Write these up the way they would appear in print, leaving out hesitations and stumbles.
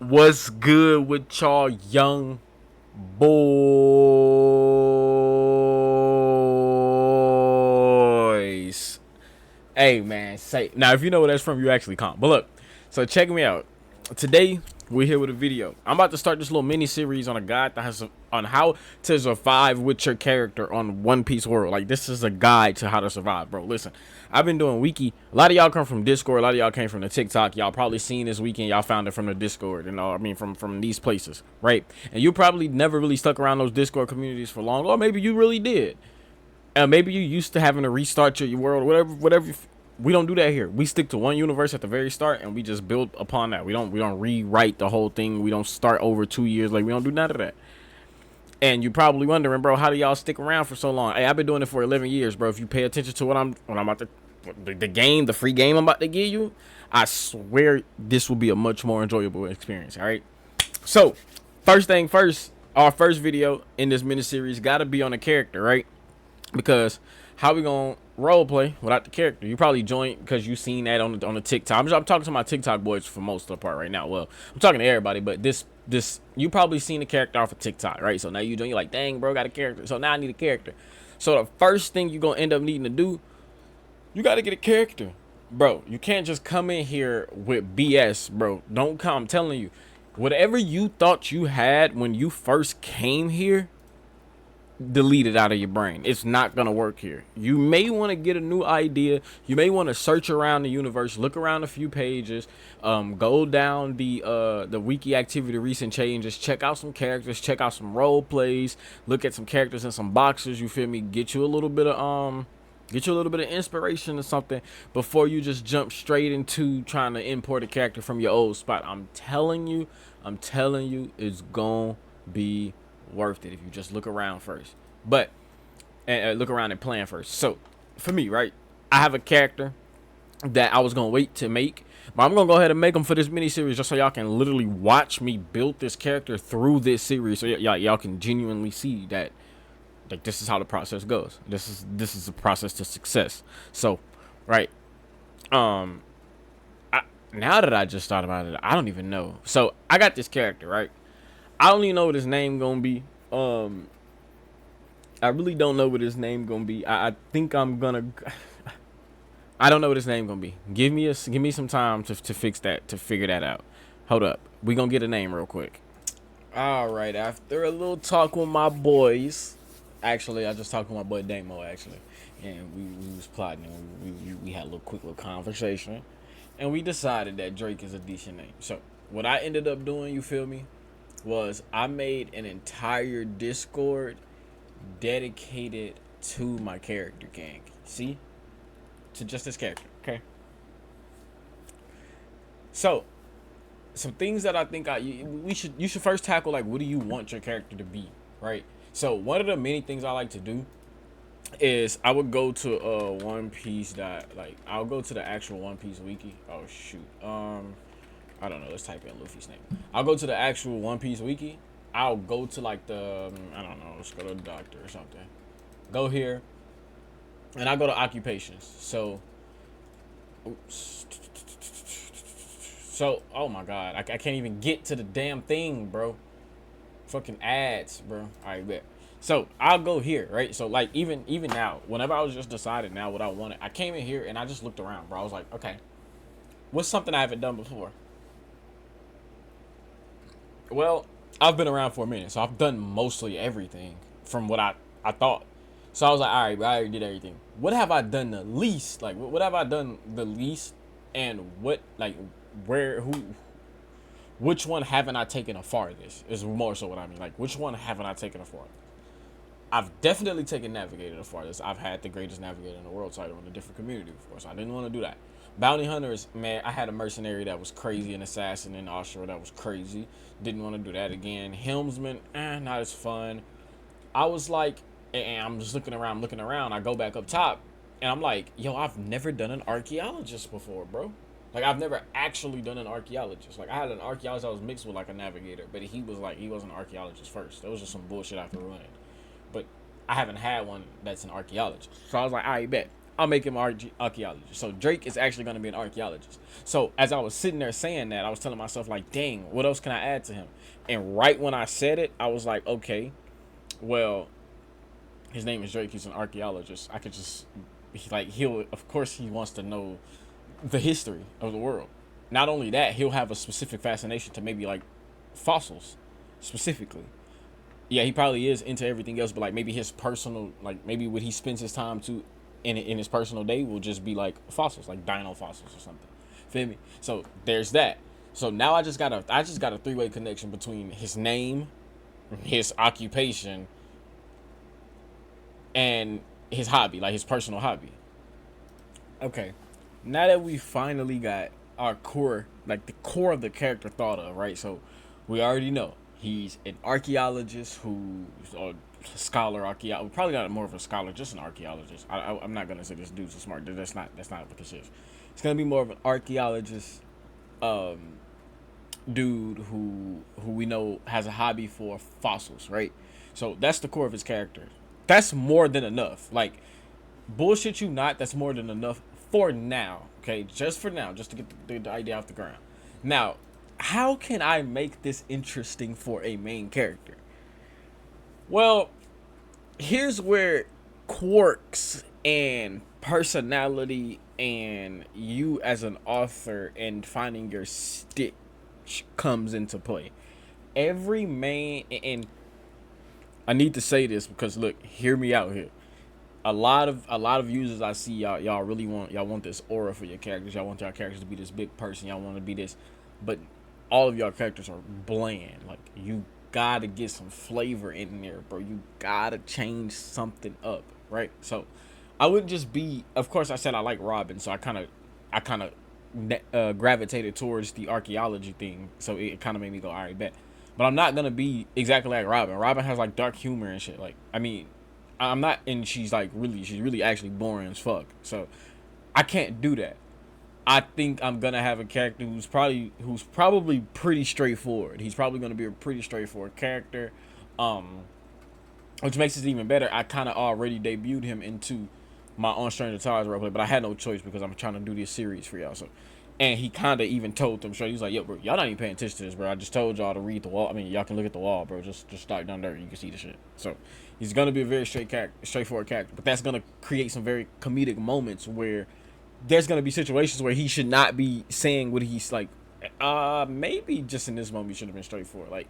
What's good with y'all young boys? Hey man, say now if you know where that's from, you actually can't. But look, so check me out. Today we're here with a video. I'm about to start this little mini series on a guide that has on how to survive with your character on One Piece world. Like this is a guide to how to survive, bro. Listen, I've been doing wiki. A lot of y'all come from Discord. A lot of y'all came from the TikTok. Y'all probably seen this weekend. Y'all found it from the Discord and I mean from these places, right? And you probably never really stuck around those Discord communities for long, or maybe you really did. Maybe you used to having to restart your world, whatever. We don't do that here. We stick to one universe at the very start, and we just build upon that. We don't rewrite the whole thing. We don't start over 2 years. Like we don't do none of that. And you're probably wondering, bro, how do y'all stick around for so long? Hey, I've been doing it for 11 years, bro. If you pay attention to what I'm about to, the free game I'm about to give you, I swear this will be a much more enjoyable experience. All right. So, first thing first, our first video in this mini series got to be on a character, right? Because how we gonna role play without the character? You probably joined because you seen that on the TikTok. I'm talking to my TikTok boys for most of the part right now. Well, I'm talking to everybody, but this you probably seen the character off of TikTok, right? So now you join, you're like, dang, bro, got a character. So now I need a character. So the first thing you're gonna end up needing to do, you gotta get a character, bro. You can't just come in here with BS, bro. Don't come. I'm telling you, whatever you thought you had when you first came here, delete it out of your brain. It's not gonna work here. You may want to get a new idea. You may want to search around the universe, look around a few pages, go down the wiki activity, recent changes, check out some characters, check out some role plays, look at some characters in some boxes. You feel me? Get you a little bit of inspiration or something before you just jump straight into trying to import a character from your old spot. I'm telling you, it's gonna be worth it if you just look around first. But and look around and plan first. So for me, right, I have a character that I was gonna wait to make, but I'm gonna go ahead and make them for this mini series just so y'all can literally watch me build this character through this series, so y'all can genuinely see that like this is how the process goes. This is the process to success. So, right, now that I just thought about it, I don't even know. So I got this character, right? I don't even know what his name gonna be. I really don't know what his name gonna be. I think I'm gonna. I don't know what his name gonna be. Give me some time to fix that, to figure that out. Hold up, we gonna get a name real quick. All right, after a little talk with my boys, actually, I just talked with my boy Damo actually, and we was plotting. And we had a quick little conversation, and we decided that Drake is a decent name. So what I ended up doing, you feel me, was I made an entire Discord dedicated to my character gang. See? To just this character, okay? So, some things that I think you should first tackle, like, what do you want your character to be, right? So, one of the many things I like to do is I would go to One Piece I'll go to the actual One Piece wiki. Oh shoot. I don't know. Let's type in Luffy's name. I'll go to the actual One Piece wiki. I'll go to like the I don't know. Let's go to the doctor or something. Go here, and I go to occupations. So, oops. So, oh my god, I can't even get to the damn thing, bro. Fucking ads, bro. All right, bet. So I'll go here, right? So like even now, whenever I was just deciding now what I wanted, I came in here and I just looked around, bro. I was like, okay, what's something I haven't done before? Well, I've been around for a minute, so I've done mostly everything from what I thought. So I was like, all right, bro, I already did everything. What have I done the least? Like, what have I done the least? And what, like, which one haven't I taken the farthest? Is more so what I mean. Like, which one haven't I taken the farthest? I've definitely taken Navigator the farthest. I've had the greatest Navigator in the world title in a different community before, so I didn't want to do that. Bounty Hunters, man, I had a mercenary that was crazy, an assassin in offshore that was crazy. Didn't want to do that again. Helmsman, not as fun. I was like, and I'm just looking around. I go back up top, and I'm like, yo, I've never done an archaeologist before, bro. Like, I've never actually done an archaeologist. Like, I had an archaeologist that was mixed with, like, a navigator, but he wasn't an archaeologist first. That was just some bullshit I threw in. But I haven't had one that's an archaeologist. So I was like, all right, bet. I'll make him an archaeologist. So Drake is actually going to be an archaeologist. So as I was sitting there saying that, I was telling myself like, dang, what else can I add to him? And right when I said it, I was like, okay, well, his name is Drake. He's an archaeologist. I could just he'll of course he wants to know the history of the world. Not only that, he'll have a specific fascination to maybe like fossils specifically. Yeah, he probably is into everything else, but like maybe his personal, like maybe what he spends his time to in his personal day will just be like fossils, like dino fossils or something. Feel me? So there's that. So now I just got a three-way connection between his name, his occupation, and his hobby, like his personal hobby. Okay. Now that we finally got our core, like the core of the character thought of, right? So we already know he's an archaeologist who's a scholar, archaeologist. Probably not more of a scholar, just an archaeologist. I'm not gonna say this dude's a smart dude. That's not what this is. It's gonna be more of an archaeologist, um, dude who we know has a hobby for fossils, right? So that's the core of his character. That's more than enough. Like, bullshit you not, that's more than enough for now. Okay, just for now, just to get the idea off the ground. Now, how can I make this interesting for a main character? Well, here's where quirks and personality and you as an author and finding your stitch comes into play. Every main, and I need to say this because look, hear me out here. A lot of users I see, y'all want this aura for your characters. Y'all want your characters to be this big person. Y'all want to be this, but all of y'all characters are bland. Like, you gotta get some flavor in there, bro. You gotta change something up, right? So I wouldn't just be. Of course, I said I like Robin, so I kind of gravitated towards the archaeology thing. So it kind of made me go, all right, bet. But I'm not gonna be exactly like Robin. Robin has like dark humor and shit. Like, I mean, I'm not, and she's really actually boring as fuck. So I can't do that. I think I'm gonna have a character who's probably pretty straightforward. He's probably gonna be a pretty straightforward character, um, which makes it even better. I kind of already debuted him into my on Stranger Tides roleplay, but I had no choice because I'm trying to do this series for y'all. So, and he kind of even told them straight. He was like, "Yo, bro, y'all not even paying attention to this, bro. I just told y'all to read the wall. I mean, y'all can look at the wall, bro. Just start down there. You can see the shit." So, he's gonna be a very straightforward character, but that's gonna create some very comedic moments where there's gonna be situations where he should not be saying what he's like. Maybe just in this moment he should have been straightforward. Like,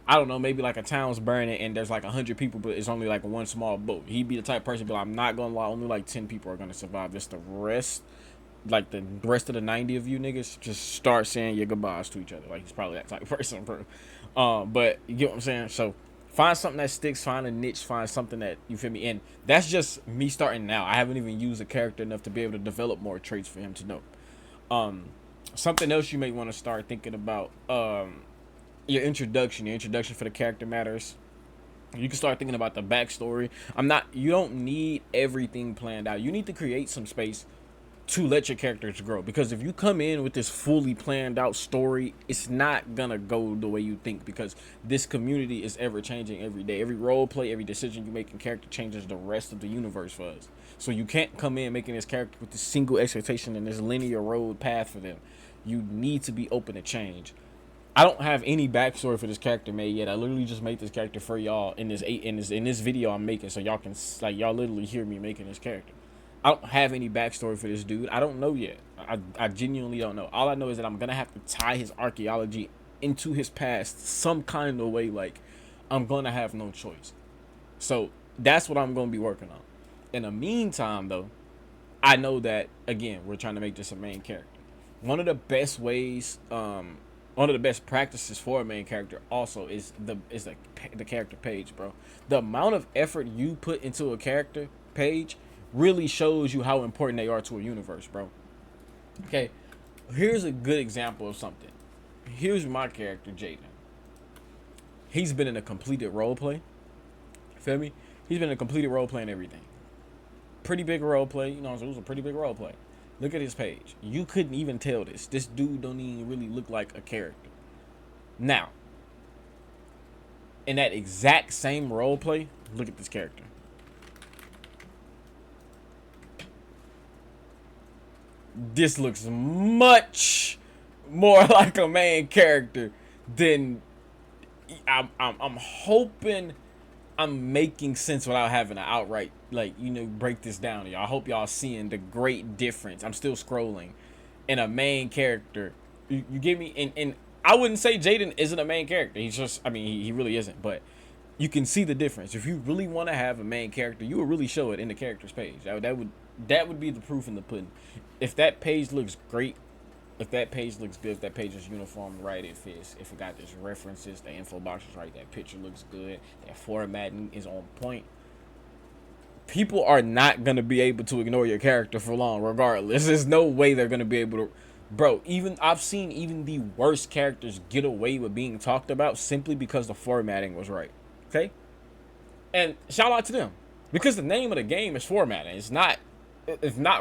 I don't know, maybe like a town's burning and there's like 100 people, but it's only like one small boat. He'd be the type of person, but I'm not gonna lie, only like 10 people are gonna survive. Just the rest, like the rest of the 90 of you niggas, just start saying your goodbyes to each other. Like, he's probably that type of person, bro. But you get what I'm saying? So find something that sticks, find a niche, find something that, you feel me? And that's just me starting now. I haven't even used a character enough to be able to develop more traits for him to know. Something else you may want to start thinking about, your introduction for the character matters. You can start thinking about the backstory. You don't need everything planned out. You need to create some space to let your characters grow, because if you come in with this fully planned out story, it's not gonna go the way you think, because this community is ever changing every day. Every role play, every decision you make in character changes the rest of the universe for us. So you can't come in making this character with this single expectation and this linear road path for them. You need to be open to change. I don't have any backstory for this character made yet. I literally just made this character for y'all in this video I'm making, so y'all can, like, y'all literally hear me making this character. I don't have any backstory for this dude. I don't know yet. I genuinely don't know. All I know is that I'm gonna have to tie his archaeology into his past some kind of way. Like, I'm gonna have no choice. So that's what I'm gonna be working on. In the meantime, though, I know that, again, we're trying to make this a main character. One of the best ways, one of the best practices for a main character also is the character page, bro. The amount of effort you put into a character page really shows you how important they are to a universe, bro. Okay, here's a good example of something. Here's my character, Jaden. He's been in a completed role play. Feel me? He's been in a completed role play and everything. Pretty big role play, it was a pretty big role play. Look at his page. You couldn't even tell this. This dude don't even really look like a character. Now, in that exact same role play, look at this character. this looks much more like a main character than I'm hoping I'm making sense without having to outright, like, break this down to y'all. I hope y'all seeing the great difference. I'm still scrolling in a main character. You get me? And I wouldn't say Jaden isn't a main character. He's just, I mean, he really isn't. But you can see the difference. If you really want to have a main character, you would really show it in the characters page. That would be the proof in the pudding. If that page looks great, if that page looks good, if that page is uniform right, if it got these references, the info box is right, that picture looks good, that formatting is on point, people are not gonna be able to ignore your character for long, regardless. There's no way they're gonna be able to. Bro, even I've seen even the worst characters get away with being talked about simply because the formatting was right. Okay? And shout out to them. Because the name of the game is formatting. It's not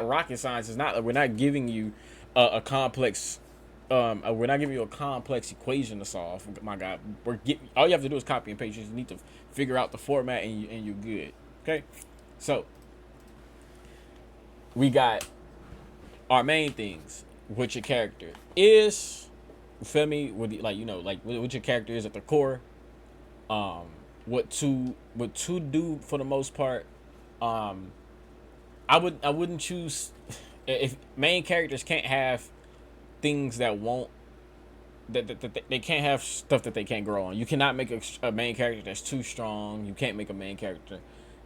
rocket science. It's not, we're not giving you a complex we're not giving you a complex equation to solve. My God, all you have to do is copy and paste. You just need to figure out the format and you're good. Okay? So we got our main things. What your character is, you feel me? What your character is at the core. What to do for the most part. I wouldn't choose, if main characters can't have things that won't, that they can't have stuff that they can't grow on. You cannot make a main character that's too strong. You can't make a main character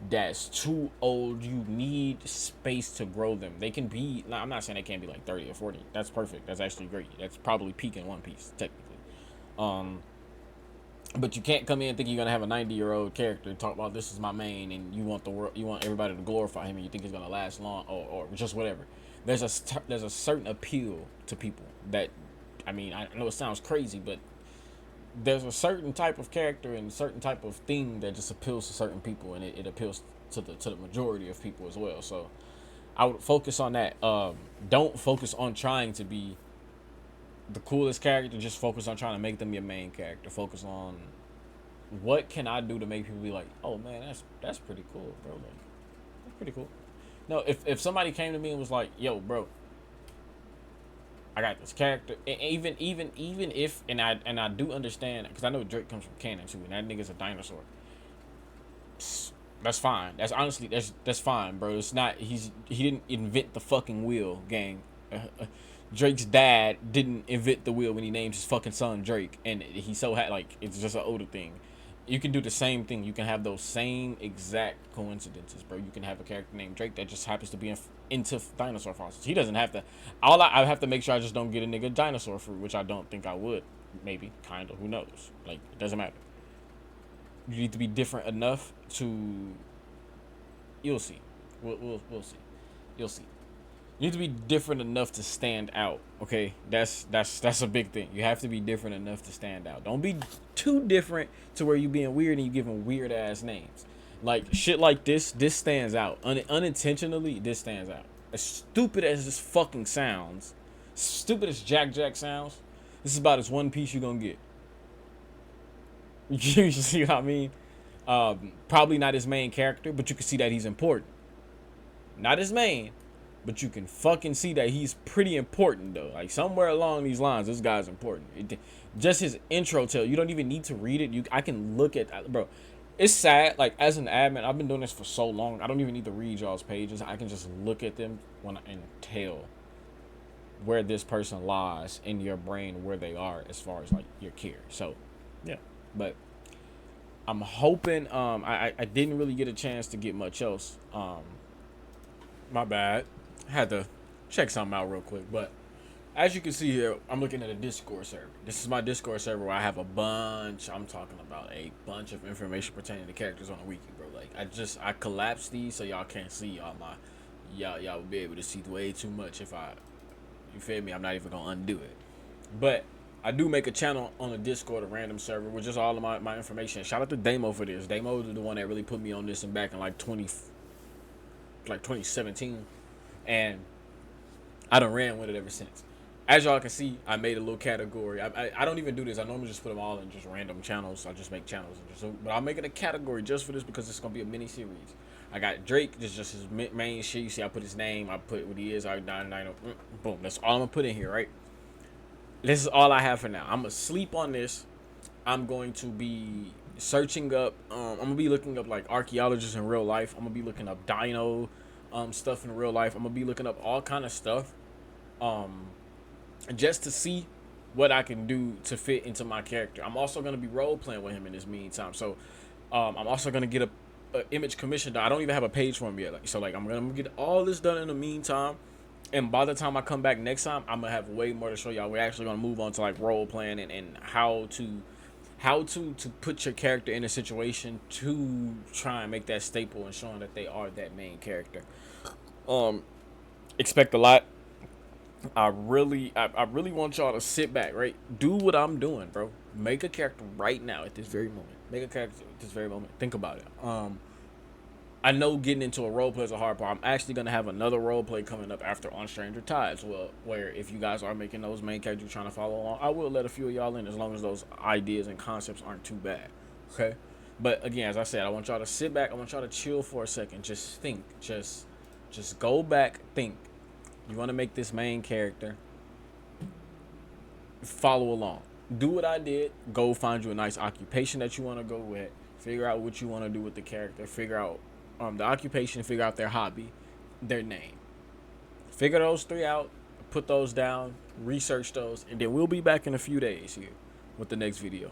that's too old. You need space to grow them. They can be, I'm not saying they can't be like 30 or 40. That's perfect. That's actually great. That's probably peak in One Piece technically. But you can't come in and think you're gonna have a 90-year-old character and talk about this is my main, and you want everybody to glorify him, and you think it's gonna last long, or just whatever. There's a certain appeal to people that, I mean, I know it sounds crazy, but there's a certain type of character and a certain type of thing that just appeals to certain people, and it appeals to the majority of people as well. So I would focus on that. Don't focus on trying to be the coolest character. Just focus on trying to make them your main character. Focus on what can I do to make people be like, oh man, that's pretty cool, bro. Like, that's pretty cool. No, if somebody came to me and was like, yo, bro, I got this character, and even if, and I do understand, because I know Drake comes from canon too, and that nigga's a dinosaur. That's fine. That's honestly that's fine, bro. It's not, he didn't invent the fucking wheel, gang. Drake's dad didn't invent the wheel when he named his fucking son Drake, and he so had, like, it's just an older thing. You can do the same thing. You can have those same exact coincidences, bro. You can have a character named Drake that just happens to be into dinosaur fossils. He doesn't have to. I have to make sure I just don't get a nigga dinosaur fruit, which I don't think I would. Maybe, kind of. Who knows? Like, it doesn't matter. You need to be different enough to. You'll see. We'll see. You'll see. You need to be different enough to stand out. Okay, that's a big thing. You have to be different enough to stand out. Don't be too different to where you being weird and you giving weird ass names. Like shit like this stands out. Unintentionally, this stands out. As stupid as this fucking sounds, stupid as Jack sounds, this is about as One Piece you gonna get. You see what I mean? Probably not his main character, but you can see that he's important. Not his main, but you can fucking see that he's pretty important though. Like somewhere along these lines, this guy's important. Just his intro you don't even need to read it. I can look at, bro. It's sad. Like as an admin, I've been doing this for so long. I don't even need to read y'all's pages. I can just look at them and tell where this person lies in your brain, where they are as far as like your care. So, yeah. But I'm hoping. I didn't really get a chance to get much else. My bad. Had to check something out real quick, but as you can see here, I'm looking at a Discord server. This is my Discord server where I have I'm talking about a bunch of information pertaining to characters on the wiki, bro. Like I collapsed these so y'all can't see y'all would be able to see way too much if you feel me? I'm not even gonna undo it. But I do make a channel on the Discord, a random server, with just all of my information. Shout out to Damo for this. Damo is the one that really put me on this and back in like 2017. And I done ran with it ever since. As y'all can see, I made a little category. I don't even do this. I normally just put them all in just random channels. I just make channels. But I'll make it a category just for this because it's going to be a mini series. I got Drake. This is just his main shit. You see, I put his name. I put what he is. I 99. Boom. That's all I'm gonna put in here, right? This is all I have for now. I'm gonna sleep on this. I'm going to be searching up. I'm gonna be looking up like archaeologists in real life. I'm gonna be looking up dino, stuff in real life. I'm gonna be looking up all kind of stuff, um, just to see what I can do to fit into my character. I'm also gonna be role playing with him in this meantime. So, I'm also gonna get a image commission done. I don't even have a page for him yet. Like, I'm gonna get all this done in the meantime. And by the time I come back next time, I'm gonna have way more to show y'all. We're actually gonna move on to like role playing and how to put your character in a situation to try and make that staple and showing that they are that main character. Um, expect a lot. I really want y'all to sit back, right? Do what I'm doing, bro. Make a character right now at this very moment. Make a character at this very moment. Think about it. I know getting into a role play is a hard part. I'm actually gonna have another role play coming up after On Stranger Tides. Well, where if you guys are making those main characters you're trying to follow along, I will let a few of y'all in as long as those ideas and concepts aren't too bad. Okay. But again, as I said, I want y'all to sit back. I want y'all to chill for a second. Just think. Just go back. Think. You want to make this main character. Follow along. Do what I did. Go find you a nice occupation that you want to go with. Figure out what you want to do with the character. Figure out the occupation. Figure out their hobby, their name. Figure those three out. Put those down. Research those, and then we'll be back in a few days here with the next video.